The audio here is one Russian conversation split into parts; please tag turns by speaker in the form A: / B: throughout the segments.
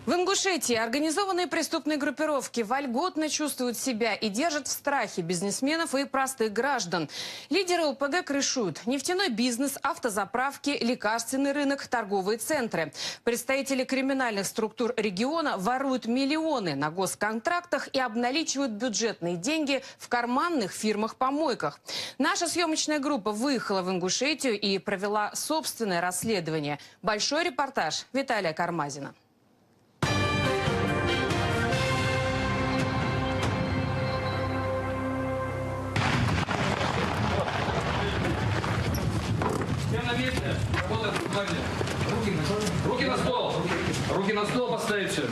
A: В Ингушетии организованные преступные группировки вольготно чувствуют себя и держат в страхе бизнесменов и простых граждан. Лидеры ОПГ крышуют нефтяной бизнес, автозаправки, лекарственный рынок, торговые центры. Представители криминальных структур региона воруют миллионы на госконтрактах и обналичивают бюджетные деньги в карманных фирмах-помойках. Наша съемочная группа выехала в Ингушетию и провела собственное расследование. Большой репортаж Виталия Кармазина.
B: На месте, работает руками. Руки на стол. Руки на стол поставить все.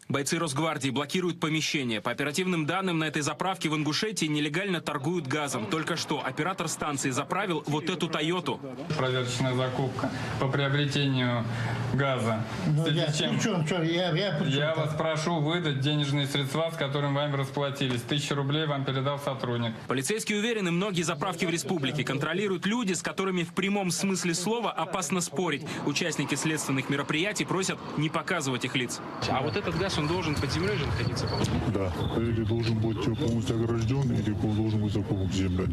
C: Бойцы Росгвардии блокируют помещение. По оперативным данным, на этой заправке в Ингушетии нелегально торгуют газом. Только что оператор станции заправил вот эту «Тойоту».
D: Проверочная закупка по приобретению газа. Я вас прошу выдать денежные средства, с которыми вами расплатились. 1000 рублей вам передал сотрудник.
C: Полицейские уверены, многие заправки в республике контролируют люди, с которыми в прямом смысле слова опасно спорить. Участники следственных мероприятий просят не показывать их лиц. А вот этот газ, он должен под землей же находиться?
E: Да, или должен быть полностью огражден, или должен быть закопан в землю.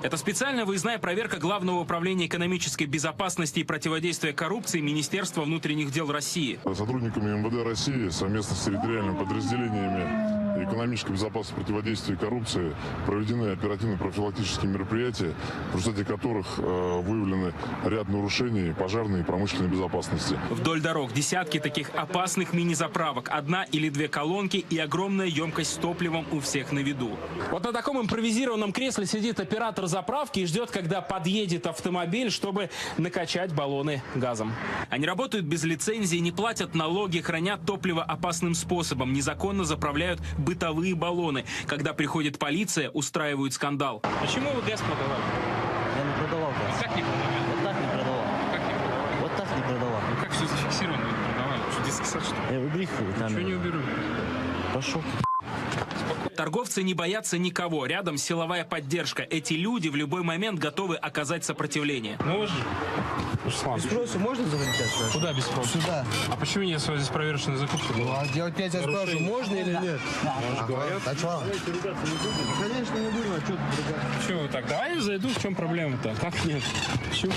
C: Это специальная выездная проверка Главного управления экономической безопасности и противодействия коррупции Министерства внутренних дел России.
E: Сотрудниками МВД России совместно с территориальными подразделениями экономической безопасности и противодействия коррупции проведены оперативно-профилактические мероприятия, в результате которых выявлены ряд нарушений пожарной и промышленной безопасности.
C: Вдоль дорог десятки таких опасных мини-заправок. Одна или две колонки и огромная емкость с топливом у всех на виду. Вот на таком импровизированном кресле сидит оператор заправки и ждет, когда подъедет автомобиль, чтобы накачать баллоны газом. Они работают без лицензии, не платят налоги, хранят топливо опасным способом, незаконно заправляют бытовые баллоны. Когда приходит полиция, устраивают скандал. Почему вы газ продавали?
F: Я не продавал газ.
C: Как не продавали?
F: Вот так не продавал.
C: Как не продавали?
F: Вот так не продавал.
C: Ну как все зафиксировано, вы не продавали? Что, детский сад, что ли?
F: Я убери камеру.
C: Ничего не уберу.
F: Пошел.
C: Торговцы не боятся никого. Рядом силовая поддержка. Эти люди в любой момент готовы оказать сопротивление.
G: Можно? Руслан.
F: Без спроса можно завалить отсюда?
G: Куда без спроса?
F: Сюда.
G: А почему нет здесь проверочной закупки?
F: Я опять спрашиваю, можно или нет? А что? Конечно, не будем, а что ты
G: Чего так? Давай я зайду, в чем проблема-то? Как нет? Чего?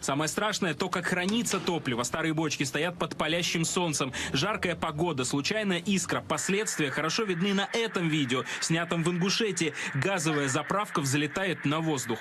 C: Самое страшное то, как хранится топливо. Старые бочки стоят под палящим солнцем. Жаркая погода, случайная искра. Последствия хорошо видны на этом видео, снятом в Ингушетии. Газовая заправка взлетает на воздух.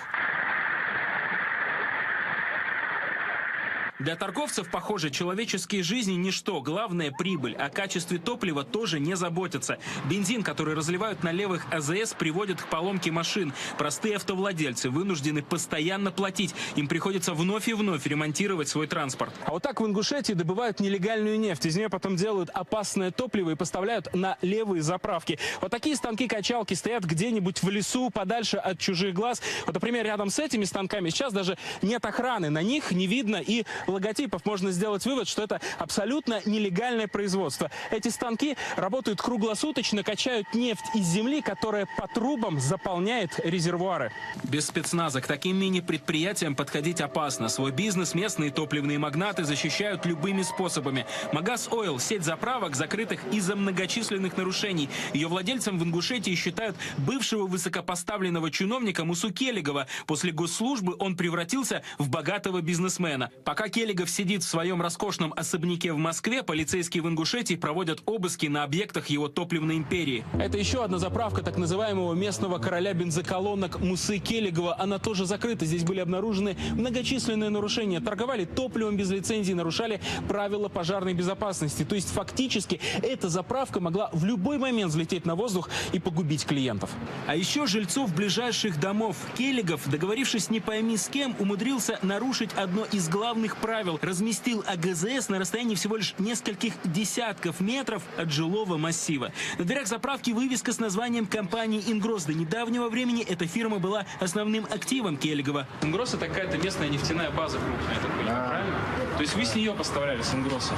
C: Для торговцев, похоже, человеческие жизни – ничто. Главное – прибыль. О качестве топлива тоже не заботятся. Бензин, который разливают на левых АЗС, приводит к поломке машин. Простые автовладельцы вынуждены постоянно платить. Им приходится вновь и вновь ремонтировать свой транспорт. А вот так в Ингушетии добывают нелегальную нефть. Из нее потом делают опасное топливо и поставляют на левые заправки. Вот такие станки-качалки стоят где-нибудь в лесу, подальше от чужих глаз. Вот, например, рядом с этими станками сейчас даже нет охраны. На них не видно и логотипов. Можно сделать вывод, что это абсолютно нелегальное производство. Эти станки работают круглосуточно, качают нефть из земли, которая по трубам заполняет резервуары. Без спецназа к таким мини-предприятиям подходить опасно. Свой бизнес местные топливные магнаты защищают любыми способами. Магаз Ойл – сеть заправок, закрытых из-за многочисленных нарушений. Ее владельцем в Ингушетии считают бывшего высокопоставленного чиновника Мусу Келигова. После госслужбы он превратился в богатого бизнесмена. Пока Келигов сидит в своем роскошном особняке в Москве, полицейские в Ингушетии проводят обыски на объектах его топливной империи. Это еще одна заправка так называемого местного короля бензоколонок Мусы Келигова. Она тоже закрыта. Здесь были обнаружены многочисленные нарушения. Торговали топливом без лицензии, нарушали правила пожарной безопасности. То есть фактически эта заправка могла в любой момент взлететь на воздух и погубить клиентов. А еще жильцов ближайших домов. Келигов, договорившись не пойми с кем, умудрился нарушить одно из главных правил. Разместил АГЗС на расстоянии всего лишь нескольких десятков метров от жилого массива. На дверях заправки вывеска с названием компании «Ингросс». До недавнего времени эта фирма была основным активом Келигова. «Ингросс» — это какая-то местная нефтяная база крупная, я так понимаю, правильно? То есть вы с нее поставляли, с «Ингросса»?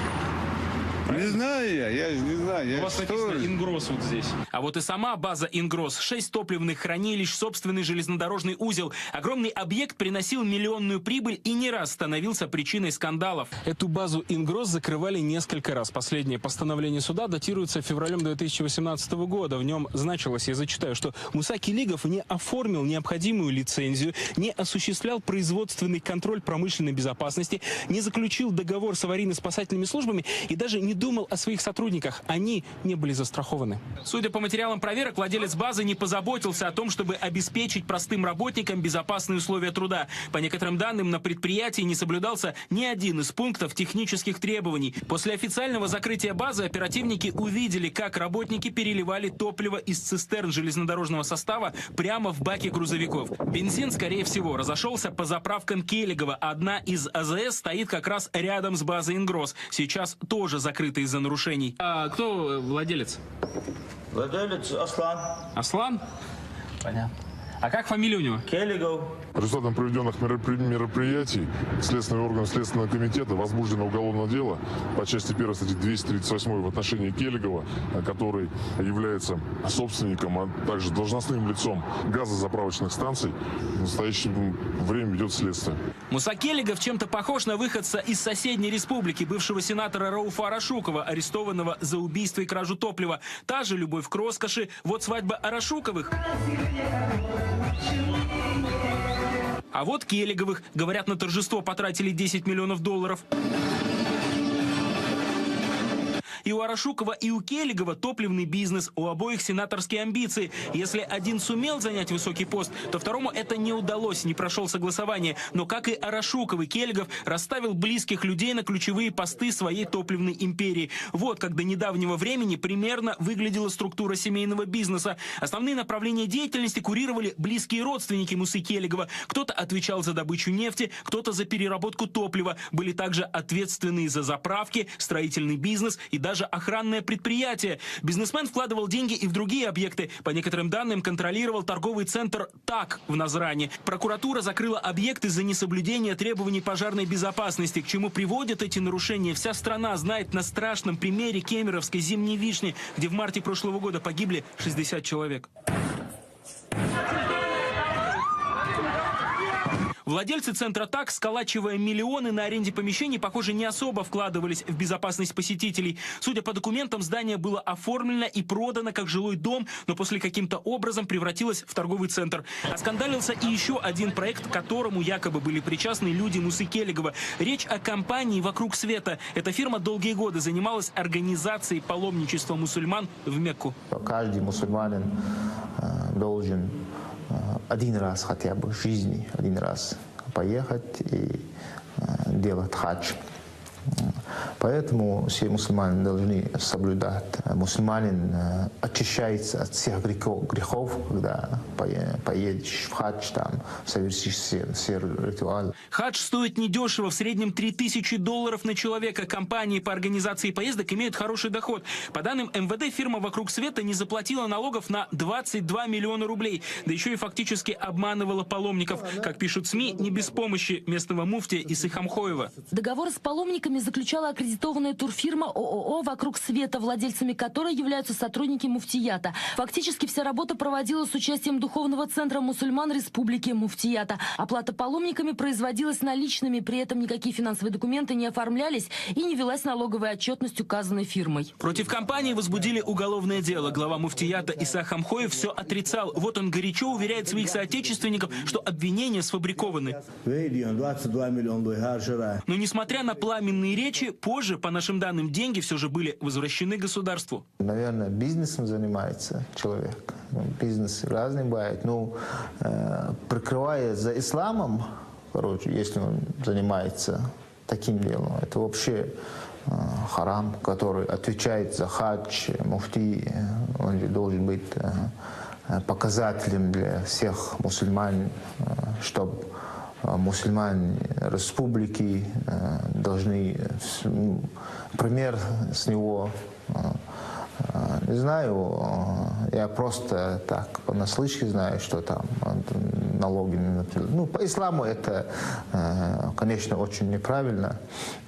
H: Не знаю я же не знаю.
C: У вас написано «Ингросс» вот здесь. А вот и сама база «Ингросс». 6 топливных хранилищ, собственный железнодорожный узел. Огромный объект приносил миллионную прибыль и не раз становился причиной скандалов. Эту базу «Ингросс» закрывали несколько раз. Последнее постановление суда датируется февралем 2018 года. В нем значилось, я зачитаю, что Муса Келигов не оформил необходимую лицензию, не осуществлял производственный контроль промышленной безопасности, не заключил договор с аварийно-спасательными службами и даже не думал о своих сотрудниках. Они не были застрахованы. Судя по материалам проверок, владелец базы не позаботился о том, чтобы обеспечить простым работникам безопасные условия труда. По некоторым данным, на предприятии не соблюдался ни один из пунктов технических требований. После официального закрытия базы оперативники увидели, как работники переливали топливо из цистерн железнодорожного состава прямо в баки грузовиков. Бензин, скорее всего, разошелся по заправкам Келигова. Одна из АЗС стоит как раз рядом с базой «Ингросс». Сейчас тоже закрыта из-за нарушений. А кто владелец?
I: Владелец Аслан.
C: Аслан? Понятно. А как фамилия у него?
I: Келигов.
E: Результатом проведенных мероприятий Следственный орган Следственного комитета возбуждено уголовное дело по части 1 статьи 238 в отношении Келигова, который является собственником, а также должностным лицом газозаправочных станций. В настоящее время ведет следствие.
C: Муса Келигов чем-то похож на выходца из соседней республики, бывшего сенатора Рауфа Арашукова, арестованного за убийство и кражу топлива. Та же любовь к роскоши. Вот свадьба Арашуковых. А вот Келиговых, говорят, на торжество потратили $10 миллионов. И у Арашукова, и у Келигова топливный бизнес, у обоих сенаторские амбиции. Если один сумел занять высокий пост, то второму это не удалось, не прошел согласование. Но, как и Арашуков и Келигов, расставил близких людей на ключевые посты своей топливной империи. Вот как до недавнего времени примерно выглядела структура семейного бизнеса. Основные направления деятельности курировали близкие родственники Мусы Келигова. Кто-то отвечал за добычу нефти, кто-то за переработку топлива. Были также ответственные за заправки, строительный бизнес и даже охранное предприятие. Бизнесмен вкладывал деньги и в другие объекты. По некоторым данным, контролировал торговый центр «Так» в Назране. Прокуратура закрыла объект из-за несоблюдения требований пожарной безопасности. К чему приводят эти нарушения, вся страна знает на страшном примере кемеровской зимней вишни, где в марте прошлого года погибли 60 человек. Владельцы центра «Так», сколачивая миллионы на аренде помещений, похоже, не особо вкладывались в безопасность посетителей. Судя по документам, здание было оформлено и продано как жилой дом, но после каким-то образом превратилось в торговый центр. Оскандалился и еще один проект, к которому якобы были причастны люди Мусы Келигова. Речь о компании «Вокруг света». Эта фирма долгие годы занималась организацией паломничества мусульман в Мекку.
I: Каждый мусульманин должен один раз хотя бы в жизни, один раз поехать и делать хадж. Поэтому все мусульмане должны соблюдать. Мусульманин очищается от всех грехов, когда поедешь в хадж, там совершишь все ритуалы.
C: Хадж стоит недешево, в среднем $3000 на человека. Компании по организации поездок имеют хороший доход. По данным МВД, фирма «Вокруг света» не заплатила налогов на 22 миллиона рублей. Да еще и фактически обманывала паломников. Как пишут СМИ, не без помощи местного муфтия Исы Хамхоева.
J: Договор с паломниками заключала аккредитованная турфирма ООО «Вокруг света», владельцами которой являются сотрудники муфтията. Фактически вся работа проводилась с участием Духовного центра мусульман Республики Муфтията. Оплата паломниками производилась наличными, при этом никакие финансовые документы не оформлялись и не велась налоговая отчетность указанной фирмой.
C: Против компании возбудили уголовное дело. Глава муфтията Иса Хамхоев все отрицал. Вот он горячо уверяет своих соотечественников, что обвинения сфабрикованы. Но несмотря на пламенные речи, позже, по нашим данным, деньги все же были возвращены государству.
I: Наверное, бизнесом занимается человек. Бизнес разный бывает. Ну, прикрывая за исламом, короче, если он занимается таким делом, это вообще харам, который отвечает за хадж, муфти. Он же должен быть показателем для всех мусульман, чтобы мусульмане республики должны, пример с него, не знаю, я просто так понаслышке знаю, что там налоги, ну, по исламу это, конечно, очень неправильно.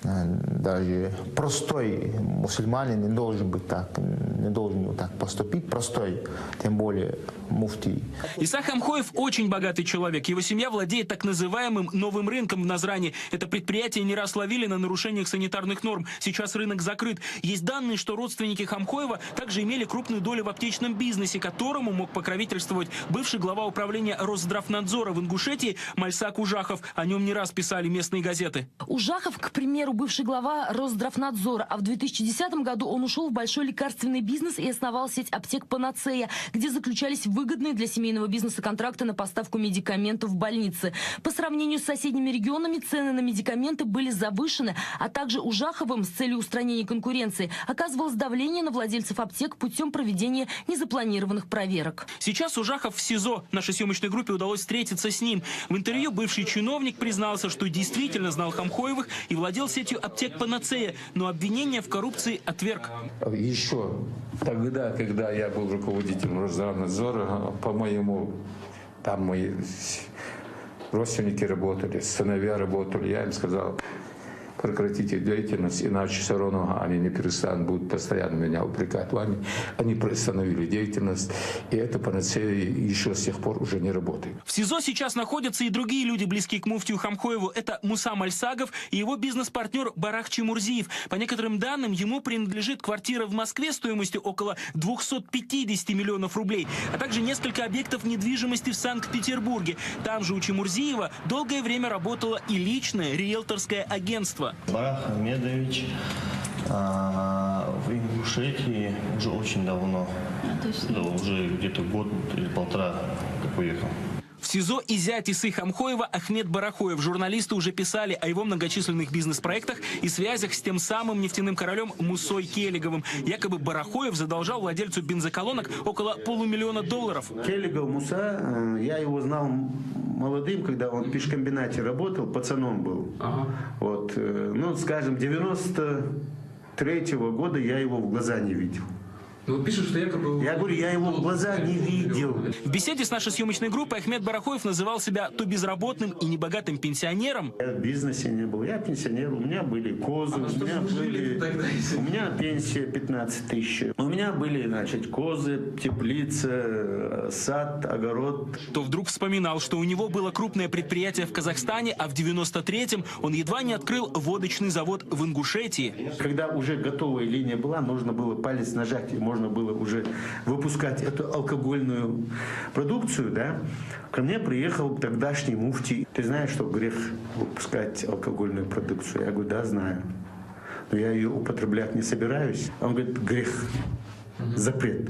I: Даже простой мусульманин не должен быть так, не должен вот так поступить. Простой, тем более муфтий.
C: Иса Хамхоев очень богатый человек. Его семья владеет так называемым новым рынком в Назране. Это предприятие не раз ловили на нарушениях санитарных норм. Сейчас рынок закрыт. Есть данные, что родственники Хамхоева также имели крупную долю в аптечном бизнесе, которому мог покровительствовать бывший глава управления Росздравнадзора в Ингушетии Мальсак Ужахов. О нем не раз писали местные газеты.
J: Ужахов, к примеру, бывший глава Росздравнадзора, а в 2010 году он ушел в большой лекарственный бизнес и основал сеть аптек «Панацея», где заключались выгодные для семейного бизнеса контракты на поставку медикаментов в больницы. По сравнению с соседними регионами цены на медикаменты были завышены, а также Ужаховым с целью устранения конкуренции оказывалось давление на владельцев аптек путем проведения незапланированных проверок.
C: Сейчас Ужахов в СИЗО. Нашей съемочной группе удалось встретиться с ним. В интервью бывший чиновник признался, что действительно знал Хамхоевых и владел сетью аптек «Панацея», но обвинения в коррупции отверг.
K: Еще тогда, когда я был руководителем Росздравнадзора, по-моему, там мои родственники работали, сыновья работали. Я им сказал: прекратите деятельность, иначе все равно они не перестанут, будут постоянно меня упрекать. Они приостановили деятельность, и эта «Панацея» еще с тех пор уже не работает.
C: В СИЗО сейчас находятся и другие люди, близкие к муфтию Хамхоеву. Это Муса Мальсагов и его бизнес-партнер Барах Чемурзиев. По некоторым данным, ему принадлежит квартира в Москве стоимостью около 250 миллионов рублей, а также несколько объектов недвижимости в Санкт-Петербурге. Там же у Чемурзиева долгое время работало и личное риэлторское агентство.
F: Барах Ахмедович в Ингушетии уже очень давно. Да, уже где-то год или полтора как уехал.
C: В СИЗО и зять Исы Хамхоева Ахмед Барахоев. Журналисты уже писали о его многочисленных бизнес-проектах и связях с тем самым нефтяным королем Мусой Келиговым. Якобы Барахоев задолжал владельцу бензоколонок около $500 000.
L: Келигов Муса, я его знал молодым, когда он в пешкомбинате работал, пацаном был. Вот, ну, скажем, 93-го года я его в глаза не видел.
B: Ну, пишут, что якобы...
L: Я говорю, я его в глаза не видел.
C: В беседе с нашей съемочной группой Ахмед Барахоев называл себя то безработным и небогатым пенсионером.
L: Я в бизнесе не был, я пенсионер, у меня были козы, у меня пенсия 15 000. У меня были, значит, козы, теплица, сад, огород.
C: То вдруг вспоминал, что у него было крупное предприятие в Казахстане, а в 93-м он едва не открыл водочный завод в Ингушетии.
L: Когда уже готовая линия была, нужно было палец нажать, и можно было уже выпускать эту алкогольную продукцию, да, ко мне приехал тогдашний муфтий. Ты знаешь, что грех выпускать алкогольную продукцию? Я говорю, да, знаю. Но я ее употреблять не собираюсь. Он говорит, грех. Запрет.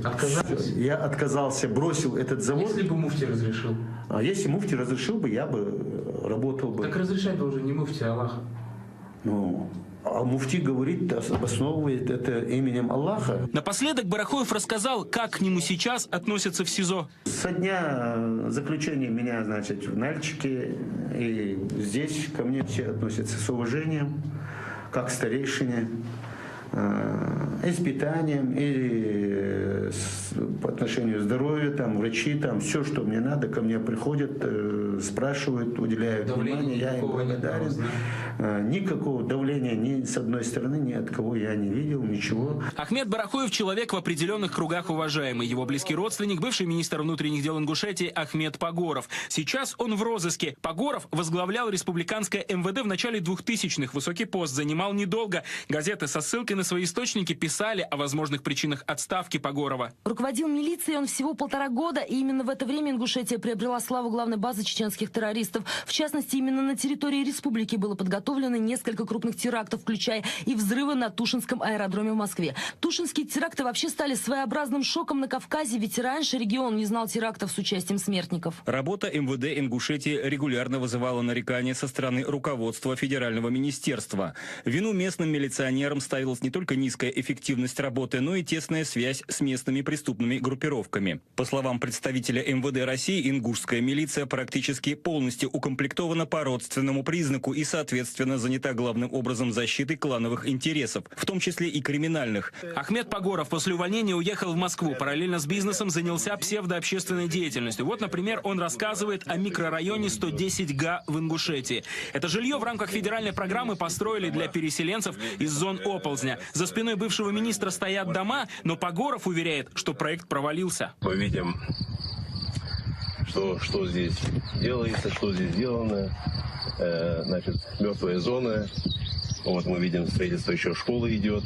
L: Я отказался, бросил этот завод.
B: Если бы муфтий разрешил?
L: А если муфтий разрешил бы, я бы работал бы.
B: Так разрешать бы уже не муфтий, а Аллах.
L: Ну... А муфти говорит, обосновывает это именем Аллаха.
C: Напоследок Барахоев рассказал, как к нему сейчас относятся в СИЗО.
L: Со дня заключения меня, значит, в Нальчике и здесь ко мне все относятся с уважением, как к старейшине, и с питанием, и по отношению к здоровью, там, врачи, там, все, что мне надо, ко мне приходят, спрашивают, уделяют внимание, я им благодарен. Никакого давления ни с одной стороны, ни от кого я не видел, ничего.
C: Ахмед Барахоев человек в определенных кругах уважаемый. Его близкий родственник, бывший министр внутренних дел Ингушетии Ахмед Погоров. Сейчас он в розыске. Погоров возглавлял республиканское МВД в начале 2000-х. Высокий пост занимал недолго. Газеты со ссылкой на свои источники писали о возможных причинах отставки Погорова.
J: Руководил милицией он всего 1,5 года, и именно в это время Ингушетия приобрела славу главной базы чеченских террористов. В частности, именно на территории республики было подготовлено несколько крупных терактов, включая и взрывы на Тушинском аэродроме в Москве. Тушинские теракты вообще стали своеобразным шоком на Кавказе, ведь раньше регион не знал терактов с участием смертников.
M: Работа МВД Ингушетии регулярно вызывала нарекания со стороны руководства федерального министерства. Вину местным милиционерам ставилась не только низкая эффективность эффективность работы, но и тесная связь с местными преступными группировками. По словам представителя МВД России, ингушская милиция практически полностью укомплектована по родственному признаку и, соответственно, занята главным образом защитой клановых интересов, в том числе и криминальных.
C: Ахмед Погоров после увольнения уехал в Москву. Параллельно с бизнесом занялся псевдообщественной деятельностью. Вот, например, он рассказывает о микрорайоне 110Га в Ингушетии. Это жилье в рамках федеральной программы построили для переселенцев из зон оползня. За спиной бывшего министра стоят дома, но Погоров уверяет, что проект провалился.
N: Мы видим, что здесь делается, что здесь сделано. Значит, мертвая зона. Вот мы видим, строительство еще школы идет.